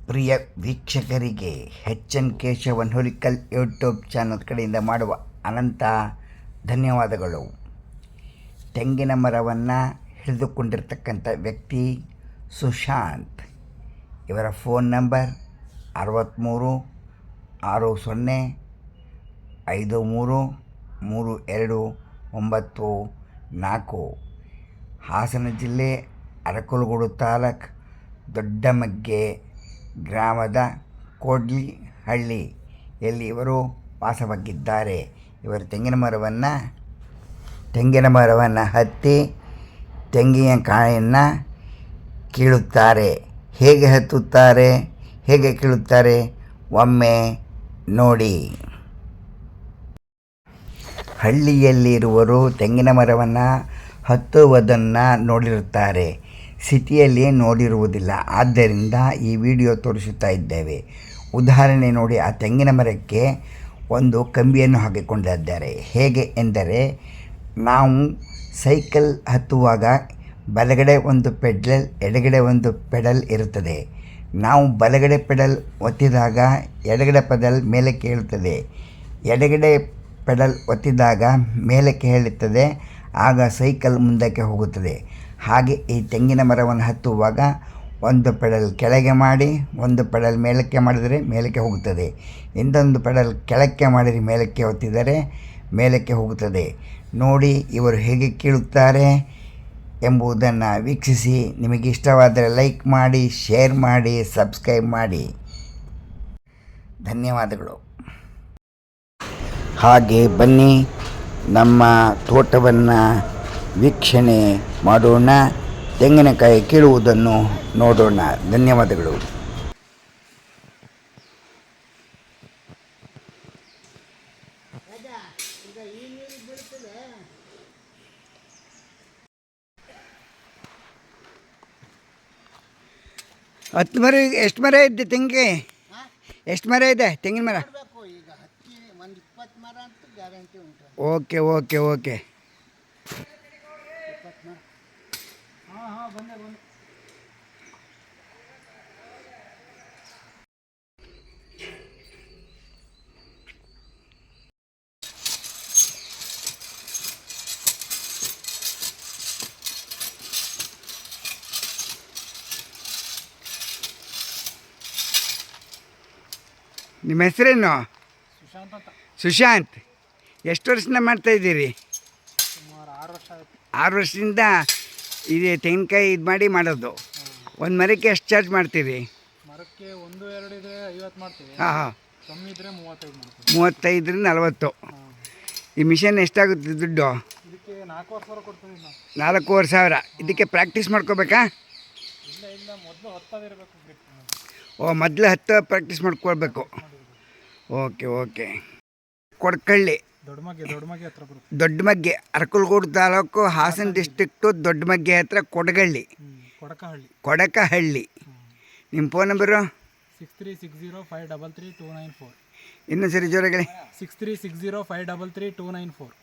ಪ್ರಿಯ ವೀಕ್ಷಕರಿಗೆ N Keshava ಹೊಲಿಕಲ್ YouTube channel ಕಡೆಯಿಂದ ಮಾಡುವ ಅನಂತ ಧನ್ಯವಾದಗಳು. ತೆಂಗಿನ ಮರವನ್ನು ಹಿಡಿದುಕೊಂಡಿರ್ತಕ್ಕಂಥ ವ್ಯಕ್ತಿ ಸುಶಾಂತ್. ಇವರ ಫೋನ್ ನಂಬರ್ 63 60 53 32 94. ಹಾಸನ ಜಿಲ್ಲೆ ಅರಕಲಗೂಡು ತಾಲೂಕು ದೊಡ್ಡಮಗ್ಗೆ ಗ್ರಾಮದ ಕೋಡ್ಲಿಹಳ್ಳಿಯಲ್ಲಿ ಇವರು ವಾಸವಾಗಿದ್ದಾರೆ. ಇವರು ತೆಂಗಿನ ಮರವನ್ನು ಹತ್ತಿ ತೆಂಗಿನ ಕಾಯನ್ನು ಕೀಳುತ್ತಾರೆ. ಹೇಗೆ ಹತ್ತುತ್ತಾರೆ, ಹೇಗೆ ಕೀಳುತ್ತಾರೆ ಒಮ್ಮೆ ನೋಡಿ. ಹಳ್ಳಿಯಲ್ಲಿರುವವರು ತೆಂಗಿನ ಮರವನ್ನು ಹತ್ತುವುದನ್ನು ನೋಡಿರುತ್ತಾರೆ, ಸಿಟಿಯಲ್ಲಿ ನೋಡಿರುವುದಿಲ್ಲ. ಆದ್ದರಿಂದ ಈ ವಿಡಿಯೋ ತೋರಿಸುತ್ತಾ ಇದ್ದೇವೆ. ಉದಾಹರಣೆ ನೋಡಿ. ಆ ತೆಂಗಿನ ಮರಕ್ಕೆ ಒಂದು ಕಂಬಿಯನ್ನು ಹಾಕಿಕೊಂಡಿದ್ದಾರೆ. ಹೇಗೆ ಎಂದರೆ, ನಾವು ಸೈಕಲ್ ಹತ್ತುವಾಗ ಬಲಗಡೆ ಒಂದು ಪೆಡಲ್, ಎಡಗಡೆ ಒಂದು ಪೆಡಲ್ ಇರುತ್ತದೆ. ನಾವು ಬಲಗಡೆ ಪೆಡಲ್ ಒತ್ತಿದಾಗ ಎಡಗಡೆ ಪೆಡಲ್ ಮೇಲಕ್ಕೆ ಏಳುತ್ತದೆ, ಎಡಗಡೆ ಪೆಡಲ್ ಒತ್ತಿದಾಗ ಮೇಲಕ್ಕೆ ಏಳುತ್ತದೆ. ಆಗ ಸೈಕಲ್ ಮುಂದಕ್ಕೆ ಹೋಗುತ್ತದೆ. ಹಾಗೆ ಈ ತೆಂಗಿನ ಮರವನ್ನು ಹತ್ತುವಾಗ ಒಂದು ಪೆಡಲ್ ಕೆಳಗೆ ಮಾಡಿ, ಒಂದು ಪೆಡಲ್ ಮೇಲಕ್ಕೆ ಮಾಡಿದರೆ ಮೇಲಕ್ಕೆ ಹೋಗುತ್ತದೆ. ಇನ್ನೊಂದು ಪೆಡಲ್ ಕೆಳಕ್ಕೆ ಮಾಡಿದರೆ ಮೇಲಕ್ಕೆ ಒತ್ತಿದರೆ ಮೇಲಕ್ಕೆ ಹೋಗುತ್ತದೆ. ನೋಡಿ ಇವರು ಹೇಗೆ ಕೀಳುತ್ತಾರೆ ಎಂಬುದನ್ನು ವೀಕ್ಷಿಸಿ. ನಿಮಗೆ ಇಷ್ಟವಾದರೆ ಲೈಕ್ ಮಾಡಿ, ಶೇರ್ ಮಾಡಿ, ಸಬ್ಸ್ಕ್ರೈಬ್ ಮಾಡಿ. ಧನ್ಯವಾದಗಳು. ಹಾಗೆ ಬನ್ನಿ ನಮ್ಮ ತೋಟವನ್ನು ವೀಕ್ಷಣೆ ಮಾಡೋಣ, ತೆಂಗಿನಕಾಯಿ ಕೀಳುವುದನ್ನು ನೋಡೋಣ. ಧನ್ಯವಾದಗಳು. ಹತ್ತು ಮರ, ಎಷ್ಟು ಮರ ಇದೆ ತೆಂಗಿನ? ಎಷ್ಟು ಮರ ಇದೆ ತೆಂಗಿನ ಮರ? Okay okay okay. ನಿಮ್ಮ ಹೆಸರೇನು? ಸುಶಾಂತ್. ಎಷ್ಟು ವರ್ಷದಿಂದ ಮಾಡ್ತಾಯಿದ್ದೀರಿ? 6 ವರ್ಷದಿಂದ ಇದೆ ತೆಂಗಿನಕಾಯಿ ಮಾಡೋದು. ಒಂದು ಮರಕ್ಕೆ ಎಷ್ಟು ಚಾರ್ಜ್ ಮಾಡ್ತೀರಿ? ಮರಕ್ಕೆ 1-2 ಇದ್ರೆ 50 ಮಾಡ್ತೀವಿ. ಹಾಂ, ಕಮ್ಮಿ ಇದ್ರೆ 35 ಮಾಡ್ತೀವಿ. 35ರಿಂದ 40. ಈ ಮಿಷನ್ ಎಷ್ಟಾಗುತ್ತೆ ದುಡ್ಡು? ಇದಕ್ಕೆ 4,000 ಕೊಡ್ತೀವಿ ನಾವು. 4,500. ಇದಕ್ಕೆ ಪ್ರಾಕ್ಟೀಸ್ ಮಾಡ್ಕೋಬೇಕಾ? ಇಲ್ಲ, ಮೊದಲು ಹತ್ತದಿರಬೇಕು. ಮೊದಲು 10 ಪ್ರಾಕ್ಟೀಸ್ ಮಾಡ್ಕೊಳ್ಬೇಕು. Okay okay. Kodakalli, Doddamagge, Arakalagudu taluk, Hassan district, Doddamagge ಹತ್ರ ಕೊಡಕಹಳ್ಳಿ. ನಿಮ್ಮ ಫೋನ್ ನಂಬರು? 6360533294. ಇನ್ನೂ ಸರಿ ಜೋರಾಗಿ. 6360533294.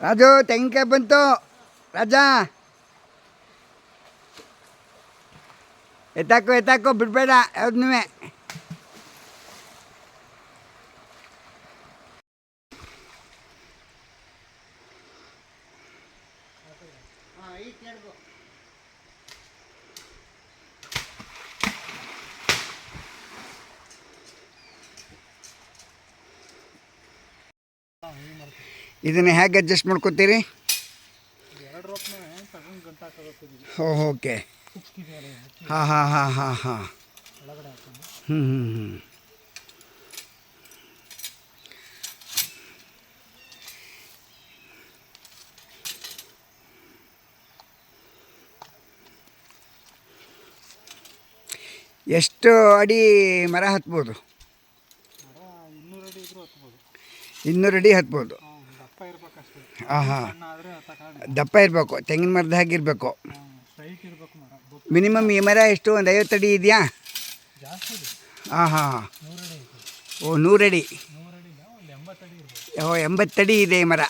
ರಾಜು, ತೆಂಗಿನಕಾಯಿ ಬಂತು. ರಾಜ, ಎತ್ತಾಕೋ ಬಿಡಬೇಡ ಯಾವ್ದೂ. ಇದನ್ನು ಹೇಗೆ ಅಡ್ಜಸ್ಟ್ ಮಾಡ್ಕೋತೀರಿ? ಎರಡು ರೋಪ್ನ ತಗೊಂಡು ಗಂಟು ಹಾಕೋಬೇಕು. ಓಕೆ. ಉಕ್ಕಿದೆಯಲ್ಲ ಉಕ್ಕಿ ಹಾಂ ಹಾಂ ಹಾಂ ಹಾಂ ಹಾಂ ಒಳಗಡೆ ಹಾಕೊಂಡು ಹ್ಞೂ ಹ್ಞೂ ಹ್ಞೂ ಎಷ್ಟು ಅಡಿ ಮರ ಹತ್ಬೋದು? ಮರ 200 ಅಡಿ ಇದ್ರೂ ಹತ್ಬೋದು. 200 ಅಡಿ ಹತ್ಬೋದು. ಹಾಂ ದಪ್ಪ ಇರ್ಬೇಕಷ್ಟೇ. ಹಾಂ ಹಾಂ ಸಣ್ಣ ಆದರೆ ಹತ್ತಕ್ಕಾಗಲ್ಲ. ದಪ್ಪ ಇರಬೇಕು, ತೆಂಗಿನ ಮರದ ಹಾಗಿರಬೇಕು. ಹಾಂ ಸ್ಟ್ರೈಟ್ ಇರಬೇಕು ಮರ. ಮಿನಿಮಮ್ ಈ ಮರ ಎಷ್ಟು, ಒಂದು 50 ಅಡಿ ಇದೆಯಾ? ಜಾಸ್ತಿ ಇದೆ. ಹಾಂ ಹಾಂ 100 ಅಡಿ ಇದೆ. ಓ 100 ಅಡಿ. 100 ಅಡಿಯಿಂದ ಒಂದು 80 ಅಡಿ ಇರ್ಬೋದು. ಓ 80 ಅಡಿ ಇದೆ ಈ ಮರ.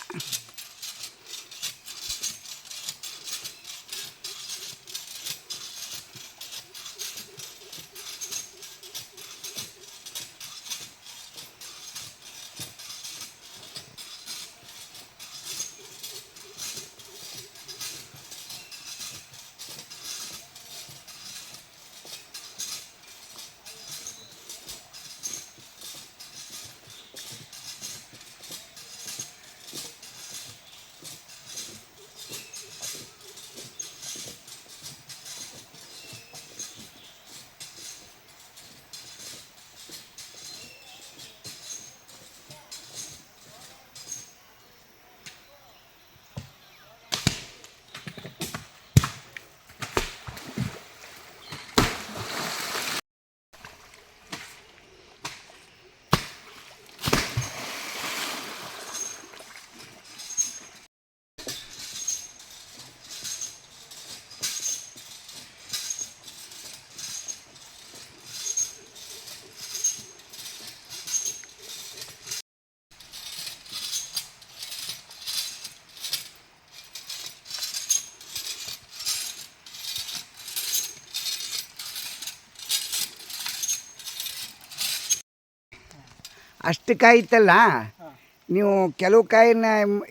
ಅಷ್ಟು ಕಾಯಿ ಇತ್ತಲ್ಲ, ಹಾಂ ನೀವು ಕೆಲವು ಕಾಯಿನ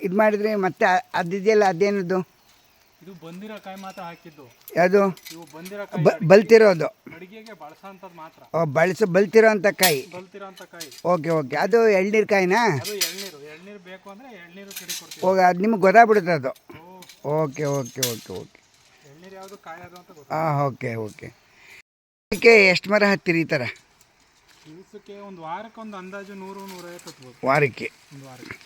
ಇದು ಮಾಡಿದರೆ ಮತ್ತೆ ಅದಿದೆಯಲ್ಲ ಅದೇನದು? ಇದು ಬಂದಿರೋ ಕಾಯಿ ಮಾತ್ರ ಹಾಕಿದ್ದು. ಯಾವುದು? ಇವು ಬಂದಿರೋ ಕಾಯಿ ಬಲ್ತಿರೋದು? ಅಡಿಗೆಗೆ ಬಳಸೋಂಥದ್ದು ಮಾತ್ರ. ಬಲ್ತಿರೋ ಅಂಥ ಕಾಯಿ. ಬಲ್ತಿರೋ ಅಂಥ ಕಾಯಿ. Okay okay. ಅದು ಎಳ್ನೀರು ಕಾಯಿನಾ? ಅದು ಎಳ್ನೀರು ಬೇಕು ಅಂದರೆ ಎಳ್ನೀರು ಕಿಡಿ ಕೊಡ್ತೀವಿ. ಹೋಗಿ ಅದು ನಿಮ್ಗೆ ಗೊತ್ತಾಗ್ಬಿಡುತ್ತೆ ಅದು? ಓ ಓಕೆ ಓಕೆ ಓಕೆ ಓಕೆ. ಎಳ್ನೀರು ಯಾವುದು ಕಾಯಿ ಅದು ಅಂತ ಗೊತ್ತು. ಹಾಂ ಓಕೆ ಓಕೆ. ಅದಕ್ಕೆ ಎಷ್ಟು ಮರ ಹತ್ತಿರಿ ಈ ಥರ? ದಿವಸಕ್ಕೆ ಒಂದು ವಾರಕ್ಕೆ ಒಂದು ಅಂದಾಜು 100-150 ಹತ್ಬೋದು. ವಾರಕ್ಕೆ? ಒಂದು ವಾರಕ್ಕೆ.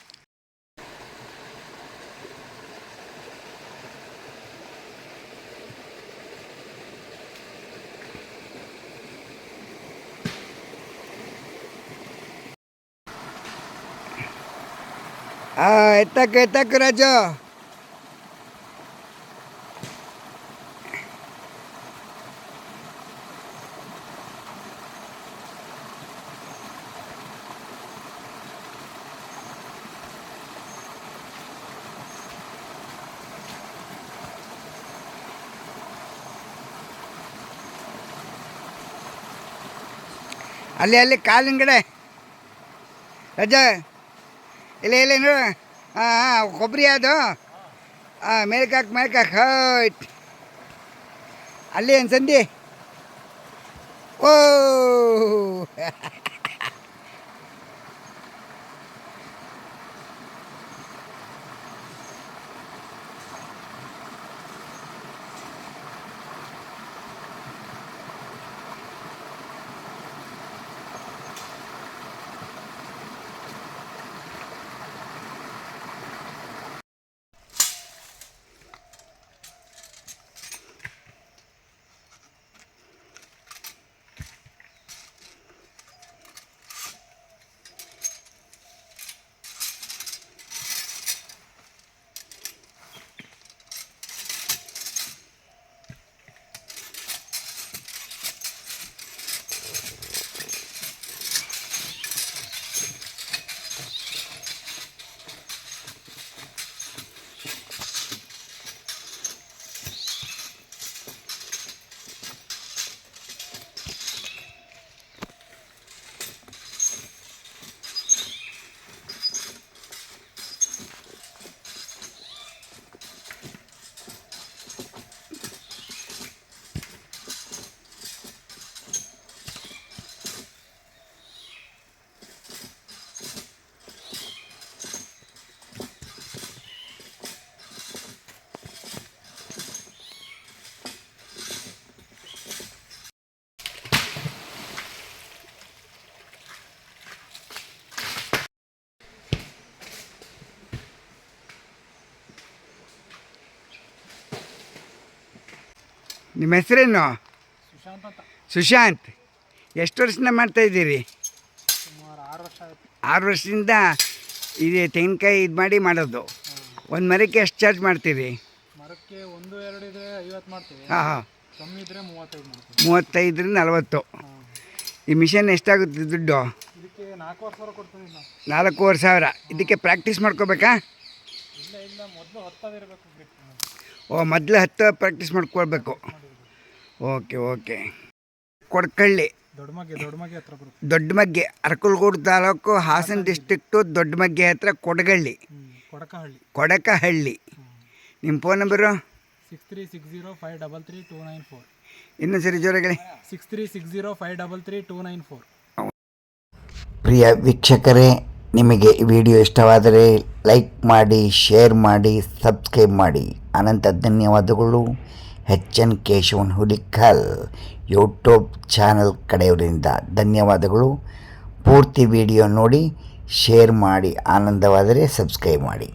ಎತ್ತಕ್ಕೆ ರಾಜು. ಅಲ್ಲಿ ಕಾಲಿನ ರಜಾ ಇಲ್ಲ ನೋಡು. ಹಾಂ ಹಾಂ ಕೊಬ್ಬರಿ ಅದು. ಹಾಂ ಮೇಲ್ಕಾಕ್ ಹೈಟ್ ಅಲ್ಲಿ ಏನು ಸಂಧಿ? ಓ ನಿಮ್ಮ ಹೆಸರೇನು? ಸುಶಾಂತ್ ಅಂತ. ಸುಶಾಂತ್. ಎಷ್ಟು ವರ್ಷದಿಂದ ಮಾಡ್ತಾಯಿದ್ದೀರಿ? ಸುಮಾರು 6 ವರ್ಷ ಆಯ್ತು. 6 ವರ್ಷದಿಂದ ಇದೆ ತೆಂಗಿನಕಾಯಿ ಇದು ಮಾಡಿ ಮಾಡೋದು. ಒಂದು ಮರಕ್ಕೆ ಎಷ್ಟು ಚಾರ್ಜ್ ಮಾಡ್ತೀರಿ? ಮರಕ್ಕೆ 1-2 ಇದ್ರೆ 50 ಮಾಡ್ತೀವಿ. ಹಾಂ ಹಾಂ, ಕಮ್ಮಿ ಇದ್ರೆ 35 ಮಾಡ್ತೀವಿ. 35ರಿಂದ 40. ಈ ಮಿಷನ್ ಎಷ್ಟಾಗುತ್ತೆ ದುಡ್ಡು? ಇದಕ್ಕೆ 4 ಸಾವಿರ ಕೊಡ್ತೀವಿ ನಾವು. 4,500. ಇದಕ್ಕೆ ಪ್ರಾಕ್ಟೀಸ್ ಮಾಡ್ಕೋಬೇಕಾ? ಇಲ್ಲ ಮೊದಲು 10 ಇರಬೇಕು. ಓ, ಮೊದಲು 10 ಪ್ರಾಕ್ಟೀಸ್ ಮಾಡ್ಕೊಳ್ಬೇಕು. ಓಕೆ. ಕೊಡಕಳ್ಳಿ, ದೊಡ್ಡಮಗ್ಗೆ ಹತ್ರ ಬರುತ್ತೆ. ದೊಡ್ಡಮಗ್ಗೆ, ಅರಕಲಗೂಡು ತಾಲೂಕು, ಹಾಸನ ಡಿಸ್ಟ್ರಿಕ್ಟು, ದೊಡ್ಡಮಗ್ಗೆ ಹತ್ರ ಕೊಡಗಳ್ಳಿ, ಕೊಡಕಹಳ್ಳಿ. ನಿಮ್ಮ ಫೋನ್ ನಂಬರು? 6360533294. ಇನ್ನೊಂದು ಸರಿ ಜೋರಾಗಲಿ. 6360533294. ಪ್ರಿಯ ವೀಕ್ಷಕರೇ, ನಿಮಗೆ ಈ ವಿಡಿಯೋ ಇಷ್ಟವಾದರೆ ಲೈಕ್ ಮಾಡಿ, ಶೇರ್ ಮಾಡಿ, ಸಬ್ಸ್ಕ್ರೈಬ್ ಮಾಡಿ. ಅನಂತ ಧನ್ಯವಾದಗಳು. HN Keshavan Hulikal YouTube channel ಕಡೆಯವರಿಂದ ಧನ್ಯವಾದಗಳು. ಪೂರ್ತಿ ವಿಡಿಯೋ ನೋಡಿ, ಶೇರ್ ಮಾಡಿ, ಆನಂದವಾದರೆ ಸಬ್ಸ್ಕ್ರೈಬ್ ಮಾಡಿ.